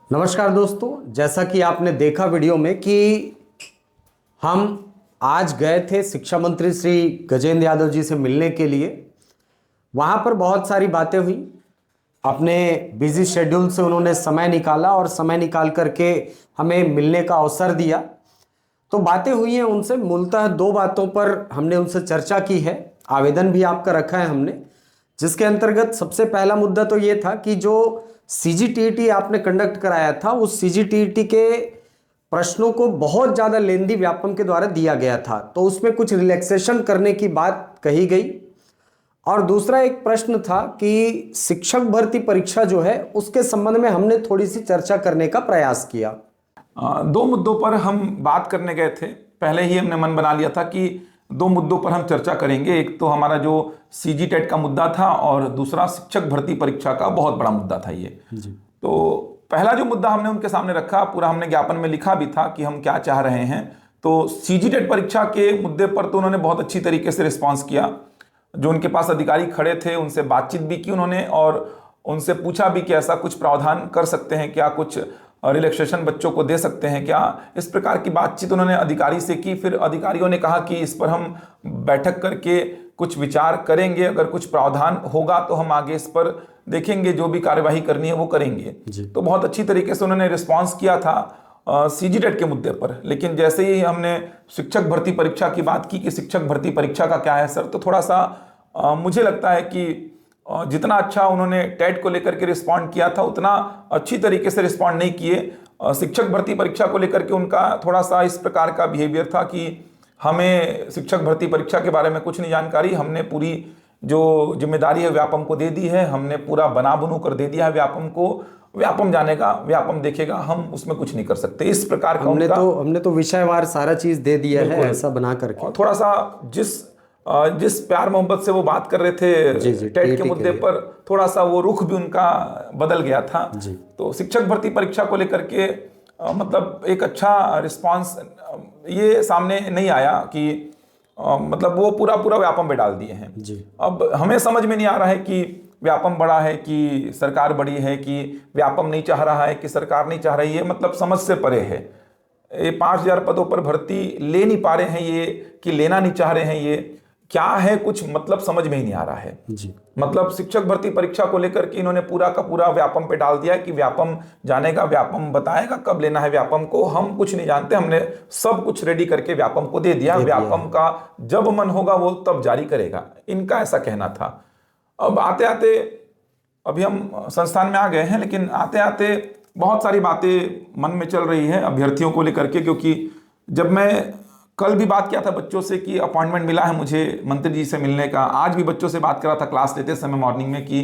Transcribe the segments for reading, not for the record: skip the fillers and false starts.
नमस्कार दोस्तों, जैसा कि आपने देखा वीडियो में कि हम आज गए थे शिक्षा मंत्री श्री गजेंद्र यादव जी से मिलने के लिए। वहाँ पर बहुत सारी बातें हुई। अपने बिजी शेड्यूल से उन्होंने समय निकाला और समय निकाल करके हमें मिलने का अवसर दिया। तो बातें हुई हैं उनसे, मूलतः दो बातों पर हमने उनसे चर्चा की है। आवेदन भी आपका रखा है हमने, जिसके अंतर्गत सबसे पहला मुद्दा तो ये था कि जो सीजीटीईटी आपने कंडक्ट कराया था, उस सीजीटीईटी के प्रश्नों को बहुत ज़्यादा लेंदी व्यापम के द्वारा दिया गया था, तो उसमें कुछ रिलैक्सेशन करने की बात कही गई। और दूसरा एक प्रश्न था कि शिक्षक भर्ती परीक्षा जो है उसके संबंध में हमने थोड़ी सी चर्चा करने का प्रयास किया। दो मुद्दों पर हम बात करने गए थे। पहले ही हमने मन बना लिया था कि दो मुद्दों पर हम चर्चा करेंगे। एक तो हमारा जो सीजी टेट का मुद्दा था और दूसरा शिक्षक भर्ती परीक्षा का बहुत बड़ा मुद्दा था ये जी। तो पहला जो मुद्दा हमने उनके सामने रखा, पूरा हमने ज्ञापन में लिखा भी था कि हम क्या चाह रहे हैं। तो सीजी टेट परीक्षा के मुद्दे पर तो उन्होंने बहुत अच्छी तरीके से रिस्पॉन्स किया। जो उनके पास अधिकारी खड़े थे उनसे बातचीत भी की उन्होंने और उनसे पूछा भी कि ऐसा कुछ प्रावधान कर सकते हैं क्या, कुछ रिलैक्सेशन बच्चों को दे सकते हैं क्या। इस प्रकार की बातचीत उन्होंने अधिकारी से की। फिर अधिकारियों ने कहा कि इस पर हम बैठक करके कुछ विचार करेंगे, अगर कुछ प्रावधान होगा तो हम आगे इस पर देखेंगे, जो भी कार्यवाही करनी है वो करेंगे। तो बहुत अच्छी तरीके से उन्होंने रिस्पॉन्स किया था सीजी टेट के मुद्दे पर। लेकिन जैसे ही हमने शिक्षक भर्ती परीक्षा की बात की कि शिक्षक भर्ती परीक्षा का क्या है सर, तो थोड़ा सा मुझे लगता है कि जितना अच्छा उन्होंने टेट को लेकर के रिस्पॉन्ड किया था उतना अच्छी तरीके से रिस्पॉन्ड नहीं किए। शिक्षक भर्ती परीक्षा को लेकर के उनका थोड़ा सा इस प्रकार का बिहेवियर था कि हमें शिक्षक भर्ती परीक्षा के बारे में कुछ नहीं जानकारी, हमने पूरी जो जिम्मेदारी है व्यापम को दे दी है, हमने पूरा बना बुनू कर दे दिया है व्यापम को, व्यापम जानेगा, व्यापम देखेगा, हम उसमें कुछ नहीं कर सकते। इस प्रकार का हमने तो विषयवार सारा चीज दे दिया है ऐसा बना करके। थोड़ा सा जिस प्यार मोहब्बत से वो बात कर रहे थे टेट के मुद्दे पर, थोड़ा सा वो रुख भी उनका बदल गया था। तो शिक्षक भर्ती परीक्षा को लेकर के मतलब एक अच्छा रिस्पांस ये सामने नहीं आया कि मतलब वो पूरा व्यापम पे डाल दिए हैं। अब हमें समझ में नहीं आ रहा है कि व्यापम बड़ा है कि सरकार बड़ी है, कि व्यापम नहीं चाह रहा है कि सरकार नहीं चाह रही है, मतलब समझ से परे है। ये 5000 पदों पर भर्ती ले नहीं पा रहे हैं ये, कि लेना नहीं चाह रहे हैं ये, क्या है कुछ मतलब समझ में ही नहीं आ रहा है जी। मतलब शिक्षक भर्ती परीक्षा को लेकर के इन्होंने पूरा का पूरा व्यापम पे डाल दिया कि व्यापम जानेगा, व्यापम बताएगा कब लेना है व्यापम को, हम कुछ नहीं जानते, हमने सब कुछ रेडी करके व्यापम को दे दिया, व्यापम का जब मन होगा वो तब जारी करेगा, इनका ऐसा कहना था। अब आते आते अभी हम संस्थान में आ गए हैं, लेकिन आते आते बहुत सारी बातें मन में चल रही है अभ्यर्थियों को लेकर के। क्योंकि जब मैं कल भी बात किया था बच्चों से कि अपॉइंटमेंट मिला है मुझे मंत्री जी से मिलने का, आज भी बच्चों से बात करा था क्लास लेते समय मॉर्निंग में कि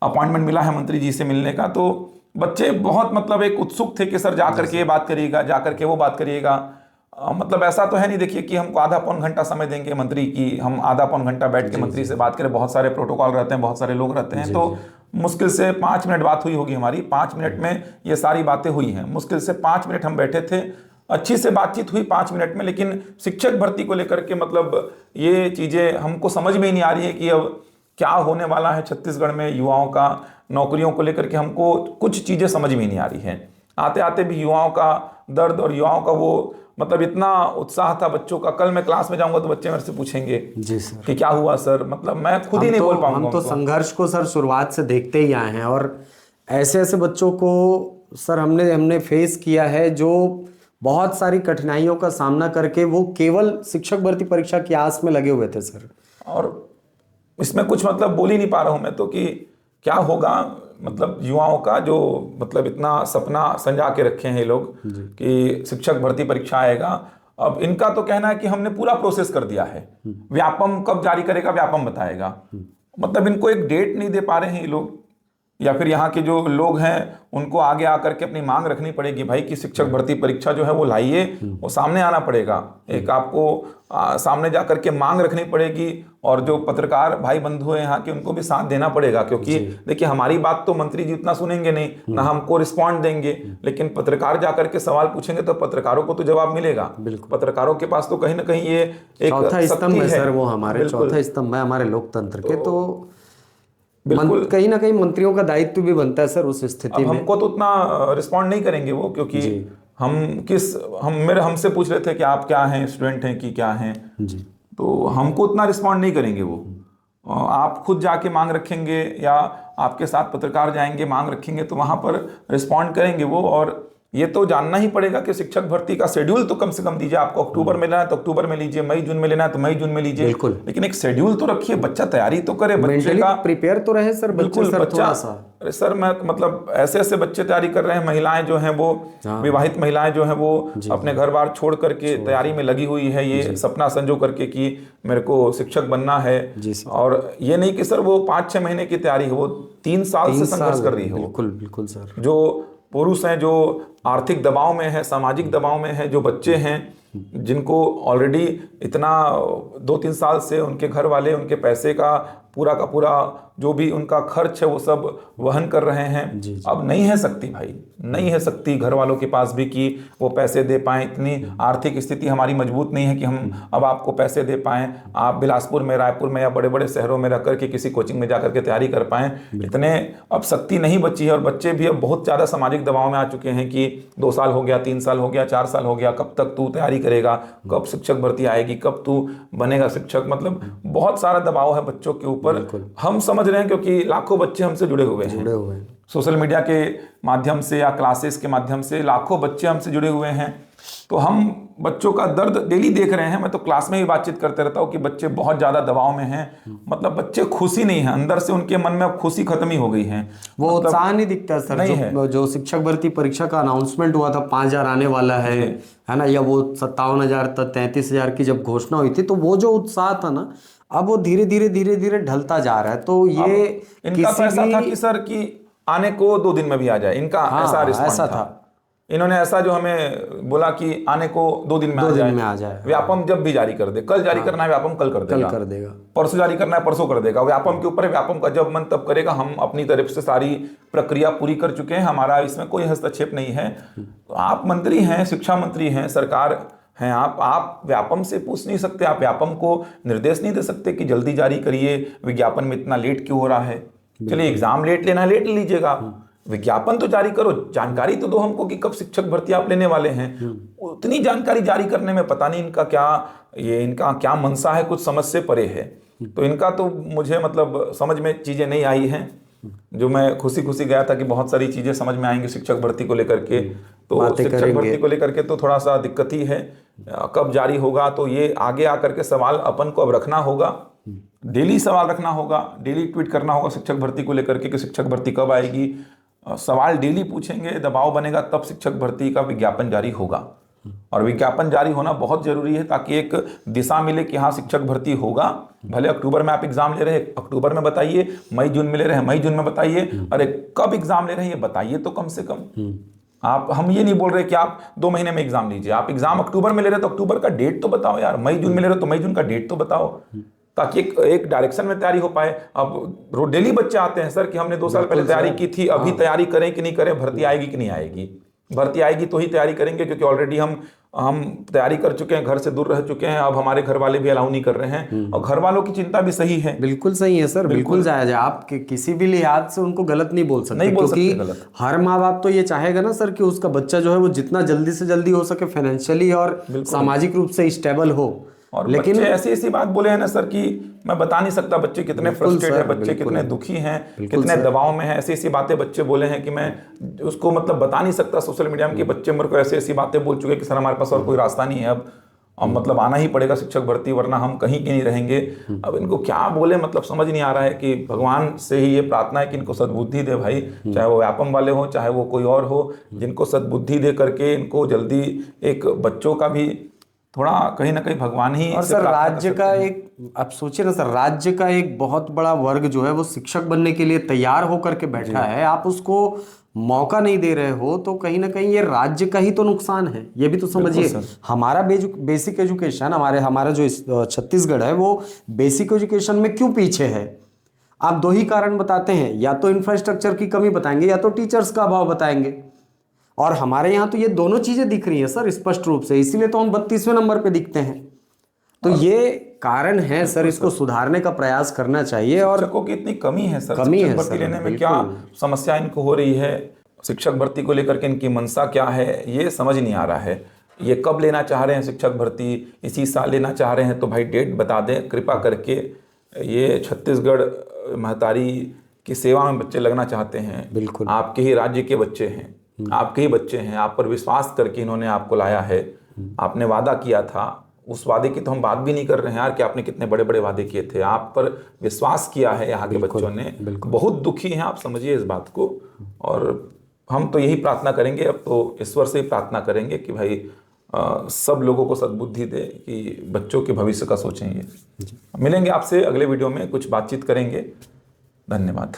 अपॉइंटमेंट मिला है मंत्री जी से मिलने का, तो बच्चे बहुत मतलब एक उत्सुक थे कि सर जा करके ये बात करिएगा, जा करके वो बात करिएगा। मतलब ऐसा तो है नहीं देखिए कि हमको आधा पौन घंटा समय देंगे मंत्री की, हम आधा पौन घंटा बैठ के मंत्री से बात करें। बहुत सारे प्रोटोकॉल रहते हैं, बहुत सारे लोग रहते हैं, तो मुश्किल से 5 मिनट बात हुई होगी हमारी। 5 मिनट में ये सारी बातें हुई हैं, मुश्किल से 5 मिनट हम बैठे थे, अच्छी से बातचीत हुई 5 मिनट में। लेकिन शिक्षक भर्ती को लेकर के मतलब ये चीज़ें हमको समझ में ही नहीं आ रही है कि अब क्या होने वाला है छत्तीसगढ़ में युवाओं का नौकरियों को लेकर के, हमको कुछ चीज़ें समझ में नहीं आ रही हैं। आते आते भी युवाओं का दर्द और युवाओं का वो मतलब इतना उत्साह था बच्चों का। कल मैं क्लास में जाऊंगा तो बच्चे मेरे से पूछेंगे जी सर कि क्या हुआ सर, मतलब मैं खुद ही नहीं बोल पाऊंगा। हम तो संघर्ष को सर शुरुआत से देखते ही आए हैं और ऐसे ऐसे बच्चों को सर हमने फेस किया है जो बहुत सारी कठिनाइयों का सामना करके वो केवल शिक्षक भर्ती परीक्षा की आस में लगे हुए थे सर। और इसमें कुछ मतलब बोल ही नहीं पा रहा हूं मैं तो कि क्या होगा, मतलब युवाओं का जो मतलब इतना सपना संजा के रखे हैं ये लोग कि शिक्षक भर्ती परीक्षा आएगा। अब इनका तो कहना है कि हमने पूरा प्रोसेस कर दिया है, व्यापम कब जारी करेगा व्यापम बताएगा। मतलब इनको एक डेट नहीं दे पा रहे हैं ये लोग, या फिर यहाँ के जो लोग हैं उनको आगे आकर के अपनी मांग रखनी पड़ेगी भाई कि शिक्षक भर्ती परीक्षा जो है वो लाइए, वो सामने आना पड़ेगा। एक आपको सामने जा करके मांग रखनी पड़ेगी और जो पत्रकार भाई बंधु हैं यहाँ के उनको भी साथ देना पड़ेगा। क्योंकि देखिए हमारी बात तो मंत्री जी उतना सुनेंगे नहीं, ना हमको रिस्पॉन्ड देंगे, लेकिन पत्रकार जा करके सवाल पूछेंगे तो पत्रकारों को तो जवाब मिलेगा। पत्रकारों के पास तो कहीं ना कहीं ये एक चौथा स्तंभ है सर, वो हमारे चौथा स्तंभ है हमारे लोकतंत्र के। तो बिल्कुल। कहीं ना कहीं मंत्रियों का दायित्व भी बनता है सर उस स्थिति में। हमको तो उतना रिस्पॉन्ड नहीं करेंगे वो, क्योंकि हमसे पूछ रहे थे कि आप क्या हैं, स्टूडेंट हैं कि क्या हैं जी। तो हमको उतना रिस्पॉन्ड नहीं करेंगे वो। आप खुद जाके मांग रखेंगे या आपके साथ पत्रकार जाएंगे मांग रखेंगे तो वहां पर रिस्पॉन्ड करेंगे वो। और ये तो जानना ही पड़ेगा कि शिक्षक भर्ती का शेड्यूल तो कम से कम दीजिए। आपको अक्टूबर में लेना है तो अक्टूबर में लीजिए, मई जून में लेना है तो मई जून में लीजिए, लेकिन एक शेड्यूल तो रखिए, बच्चा तैयारी तो करे, बच्चे का प्रिपेयर तो रहे सर। बिल्कुल बच्चा। अरे सर मैं मतलब ऐसे ऐसे बच्चे तैयारी कर रहे हैं, महिलाएं जो हैं वो, विवाहित महिलाएं जो हैं वो अपने घर बार छोड़ करके तैयारी में लगी हुई है, ये सपना संजो करके कि मेरे को शिक्षक बनना है। और ये नहीं कि सर वो 5-6 महीने की तैयारी है, वो 3 साल से संघर्ष कर रही है। बिल्कुल बिल्कुल सर। जो पुरुष हैं, जो आर्थिक दबाव में है, सामाजिक दबाव में है, जो बच्चे हैं जिनको ऑलरेडी इतना 2-3 साल से उनके घर वाले उनके पैसे का पूरा जो भी उनका खर्च है वो सब वहन कर रहे हैं। अब नहीं है सकती भाई, नहीं है सकती घर वालों के पास भी कि वो पैसे दे पाएं। इतनी आर्थिक स्थिति हमारी मजबूत नहीं है कि हम अब आपको पैसे दे पाएं, आप बिलासपुर में, रायपुर में या बड़े बड़े शहरों में रह करके किसी कोचिंग में जाकर के तैयारी कर पाएं। इतने अब शक्ति नहीं बची है। और बच्चे भी अब बहुत ज़्यादा सामाजिक दबाव में आ चुके हैं कि 2 साल हो गया, 3 साल हो गया, 4 साल हो गया, कब तक तू तैयारी करेगा, कब शिक्षक भर्ती आएगी, कब तू बनेगा शिक्षक। मतलब बहुत सारा दबाव है बच्चों के ऊपर। हम समझ रहे हैं क्योंकि लाखों बच्चे हमसे जुड़े हुए हैं। सोशल मीडिया के माध्यम से या क्लासेस के माध्यम से लाखों बच्चे हमसे जुड़े हुए हैं। तो हम बच्चों का दर्द डेली देख रहे हैं। मैं तो क्लास में भी बातचीत करते रहता हूँ कि बच्चे बहुत ज़्यादा दबाव में हैं। मतलब बच्चे खुशी नहीं है, अंदर से उनके मन में अब खुशी खत्म ही हो गई है। वो उत्साह नहीं दिखता सर। नहीं है। जो शिक्षक भर्ती परीक्षा का अनाउंसमेंट हुआ था 5,000 आने वाला है ना, या वो 57,000 तक 33,000 की जब घोषणा हुई थी, तो वो जो उत्साह था ना, अब वो धीरे धीरे ढलता जा रहा है। तो ये इनका तो ऐसा था कि सर कि आने को 2 दिन में भी आ जाए, इनका ऐसा रिस्पॉन्स था। इन्होंने ऐसा जो हमें बोला कि आने को 2 दिन में आ जाए। व्यापम जब भी जारी कर दे, कल जारी करना है व्यापम कल कर देगा, परसों जारी करना है परसों कर देगा। व्यापम के ऊपर व्यापम का जब मन तब करेगा। हम अपनी तरफ से सारी प्रक्रिया पूरी कर चुके हैं, हमारा इसमें कोई हस्तक्षेप नहीं है। तो आप मंत्री हैं, शिक्षा मंत्री हैं, सरकार हैं, आप व्यापम से पूछ नहीं सकते, आप व्यापम को निर्देश नहीं दे सकते कि जल्दी जारी करिए, विज्ञापन में इतना लेट क्यों हो रहा है। चलिए एग्जाम लेट लेना लेट लीजिएगा, विज्ञापन तो जारी करो, जानकारी तो दो हमको कि कब शिक्षक भर्ती आप लेने वाले हैं। उतनी जानकारी जारी करने में पता नहीं इनका क्या मनसा है, कुछ समझ से परे है। तो इनका तो मुझे मतलब समझ में चीजें नहीं आई हैं। जो मैं खुशी गया था कि बहुत सारी चीजें समझ में आएंगी शिक्षक भर्ती को लेकर के, तो शिक्षक भर्ती को लेकर के तो थोड़ा सा दिक्कत ही है। कब जारी होगा तो ये आगे आकर के सवाल अपन को अब रखना होगा, डेली सवाल रखना होगा, डेली ट्वीट करना होगा शिक्षक भर्ती को लेकर के कि शिक्षक भर्ती कब आएगी। सवाल डेली पूछेंगे, दबाव बनेगा, तब शिक्षक भर्ती का विज्ञापन जारी होगा। और विज्ञापन जारी होना बहुत जरूरी है ताकि एक दिशा मिले कि हाँ शिक्षक भर्ती होगा। भले अक्टूबर में आप एग्जाम ले रहे हैं, अक्टूबर में बताइए, मई जून में ले रहे हैं, मई जून में बताइए, अरे कब एग्जाम ले रहे हैं ये बताइए तो कम से कम। हम ये नहीं बोल रहे कि आप 2 महीने में एग्जाम लीजिए, आप एग्जाम अक्टूबर में ले रहे हैं तो अक्टूबर का डेट तो बताओ यार, मई जून में ले रहे हो तो मई जून का डेट तो बताओ, ताकि एक डायरेक्शन में तैयारी हो पाए। अब डेली बच्चे आते हैं सर कि हमने 2 साल पहले तैयारी की थी, अभी तैयारी करें कि नहीं करें, भर्ती आएगी कि नहीं आएगी। भर्ती आएगी तो ही तैयारी करेंगे, क्योंकि ऑलरेडी हम तैयारी कर चुके हैं, घर से दूर रह चुके हैं, अब हमारे घर वाले भी अलाउ नहीं कर रहे हैं। और घर वालों की चिंता भी सही है, बिल्कुल सही है सर, बिल्कुल जायज है। आप किसी भी लिहाज से उनको गलत नहीं बोल सकते, क्योंकि हर माँ बाप तो ये चाहेगा ना सर कि उसका बच्चा जो है वो जितना जल्दी से जल्दी हो सके फाइनेंशियली और सामाजिक रूप से स्टेबल हो। और लेकिन ऐसी बात बोले हैं ना सर कि मैं बता नहीं सकता बच्चे कितने फ्रस्ट्रेट है, बच्चे कितने दुखी हैं, कितने दबाव में हैं। ऐसी बातें बच्चे बोले हैं कि मैं उसको मतलब बता नहीं सकता। सोशल मीडिया में कि बच्चे मेरे को ऐसी बातें बोल चुके कि सर हमारे पास और कोई रास्ता नहीं है, अब मतलब आना ही पड़ेगा शिक्षक भर्ती, वरना हम कहीं के नहीं रहेंगे। अब इनको क्या बोले, मतलब समझ नहीं आ रहा है। कि भगवान से ही ये प्रार्थना है कि इनको सद्बुद्धि दे भाई, चाहे वो व्यापम वाले हो चाहे वो कोई और हो, जिनको सद्बुद्धि दे करके इनको जल्दी एक बच्चों का भी थोड़ा कहीं ना कहीं भगवान ही। और सर राज्य का एक, आप सोचिए ना सर, राज्य का एक बहुत बड़ा वर्ग जो है वो शिक्षक बनने के लिए तैयार होकर के बैठा है, आप उसको मौका नहीं दे रहे हो, तो कहीं ना कहीं ये राज्य का ही तो नुकसान है। ये भी तो समझिए, हमारा बेसिक एजुकेशन, हमारा जो छत्तीसगढ़ है वो बेसिक एजुकेशन में क्यों पीछे है। आप 2 ही कारण बताते हैं, या तो इंफ्रास्ट्रक्चर की कमी बताएंगे या तो टीचर्स का अभाव बताएंगे। और हमारे यहाँ तो ये दोनों चीजें दिख रही हैं सर स्पष्ट रूप से, इसीलिए तो हम 32वें नंबर पे दिखते हैं। तो ये कारण है सर, इसको सुधारने का प्रयास करना चाहिए। और शिक्षकों की इतनी कमी है सर, कमी है शिक्षक भर्ती सर, लेने में क्या समस्या इनको हो रही है, शिक्षक भर्ती को लेकर के इनकी मंशा क्या है, ये समझ नहीं आ रहा है। ये कब लेना चाह रहे हैं शिक्षक भर्ती, इसी साल लेना चाह रहे हैं तो भाई डेट बता दें कृपा करके। ये छत्तीसगढ़ महतारी की सेवा में बच्चे लगना चाहते हैं, बिल्कुल आपके ही राज्य के बच्चे हैं, आपके ही बच्चे हैं, आप पर विश्वास करके इन्होंने आपको लाया है। आपने वादा किया था, उस वादे की तो हम बात भी नहीं कर रहे हैं यार कि आपने कितने बड़े बड़े वादे किए थे, आप पर विश्वास किया है यहाँ के बच्चों ने। बहुत दुखी हैं आप, समझिए इस बात को। और हम तो यही प्रार्थना करेंगे, अब तो ईश्वर से ही प्रार्थना करेंगे कि भाई सब लोगों को सद्बुद्धि दे कि बच्चों के भविष्य का सोचें। ये मिलेंगे आपसे अगले वीडियो में, कुछ बातचीत करेंगे। धन्यवाद।